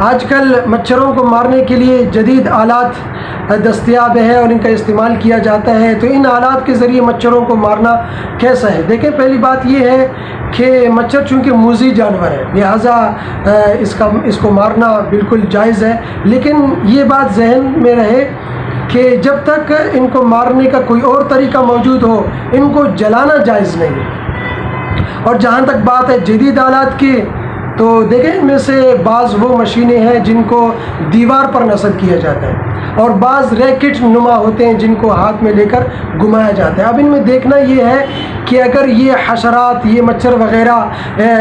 آج کل مچھروں کو مارنے کے لیے جدید آلات دستیاب ہے اور ان کا استعمال کیا جاتا ہے، تو ان آلات کے ذریعے مچھروں کو مارنا کیسا ہے؟ دیکھیں، پہلی بات یہ ہے کہ مچھر چونکہ موذی جانور ہے، لہٰذا اس کو مارنا بالکل جائز ہے، لیکن یہ بات ذہن میں رہے کہ جب تک ان کو مارنے کا کوئی اور طریقہ موجود ہو، ان کو جلانا جائز نہیں ہے۔ اور جہاں تک بات ہے جدید آلات کی، تو دیکھیں ان میں سے بعض وہ مشینیں ہیں جن کو دیوار پر نصب کیا جاتا ہے، اور بعض ریکٹ نما ہوتے ہیں جن کو ہاتھ میں لے کر گھمایا جاتا ہے۔ اب ان میں دیکھنا یہ ہے کہ اگر یہ حشرات، یہ مچھر وغیرہ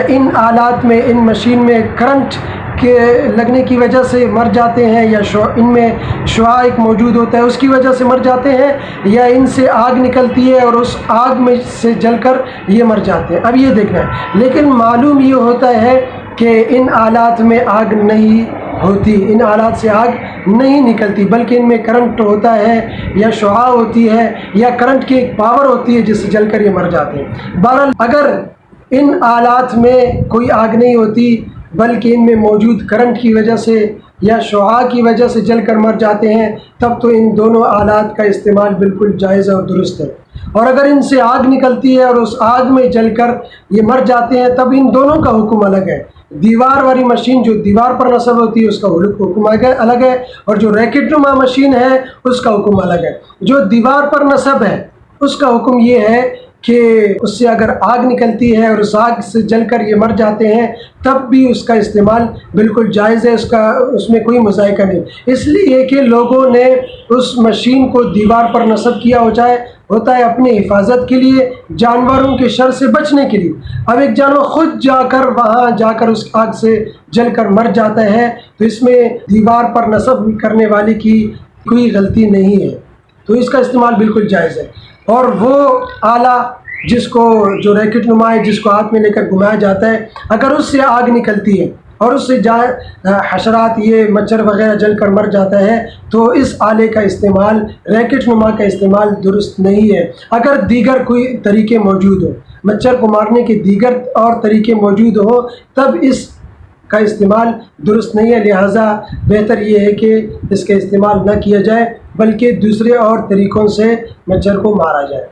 ان آلات میں، ان مشین میں کرنٹ کے لگنے کی وجہ سے مر جاتے ہیں، یا ان میں شعاع ایک موجود ہوتا ہے اس کی وجہ سے مر جاتے ہیں، یا ان سے آگ نکلتی ہے اور اس آگ میں سے جل کر یہ مر جاتے ہیں، اب یہ دیکھنا ہے۔ لیکن معلوم یہ ہوتا ہے کہ ان آلات میں آگ نہیں ہوتی، ان آلات سے آگ نہیں نکلتی، بلکہ ان میں کرنٹ ہوتا ہے، یا شعاع ہوتی ہے، یا کرنٹ کی ایک پاور ہوتی ہے جس سے جل کر یہ مر جاتے ہیں۔ بہرحال اگر ان آلات میں کوئی آگ نہیں ہوتی بلکہ ان میں موجود کرنٹ کی وجہ سے یا شعاع کی وجہ سے جل کر مر جاتے ہیں، تب تو ان دونوں آلات کا استعمال بالکل جائز اور درست ہے۔ اور اگر ان سے آگ نکلتی ہے اور اس آگ میں جل کر یہ مر جاتے ہیں، تب ان دونوں کا حکم الگ ہے۔ دیوار والی مشین جو دیوار پر نصب ہوتی ہے اس کا حکم الگ ہے، اور جو ریکٹ نما مشین ہے اس کا حکم الگ ہے۔ جو دیوار پر نصب ہے اس کا حکم یہ ہے کہ اس سے اگر آگ نکلتی ہے اور اس آگ سے جل کر یہ مر جاتے ہیں، تب بھی اس کا استعمال بالکل جائز ہے، اس میں کوئی مذائقہ نہیں، اس لیے کہ لوگوں نے اس مشین کو دیوار پر نصب کیا ہوتا ہے اپنی حفاظت کے لیے، جانوروں کے شر سے بچنے کے لیے۔ اب ایک جانور خود وہاں جا کر اس آگ سے جل کر مر جاتا ہے، تو اس میں دیوار پر نصب کرنے والے کی کوئی غلطی نہیں ہے، تو اس کا استعمال بالکل جائز ہے۔ اور وہ آلہ جو ریکٹ نما ہے، جس کو ہاتھ میں لے کر گھمایا جاتا ہے، اگر اس سے آگ نکلتی ہے اور اس سے حشرات، یہ مچھر وغیرہ جل کر مر جاتا ہے، تو اس آلے کا استعمال، ریکٹ نما کا استعمال درست نہیں ہے۔ اگر دیگر کوئی طریقے موجود ہوں، مچھر کو مارنے کے دیگر اور طریقے موجود ہوں، تب اس کا استعمال درست نہیں ہے، لہٰذا بہتر یہ ہے کہ اس کا استعمال نہ کیا جائے، بلکہ دوسرے اور طریقوں سے مچھر کو مارا جائے۔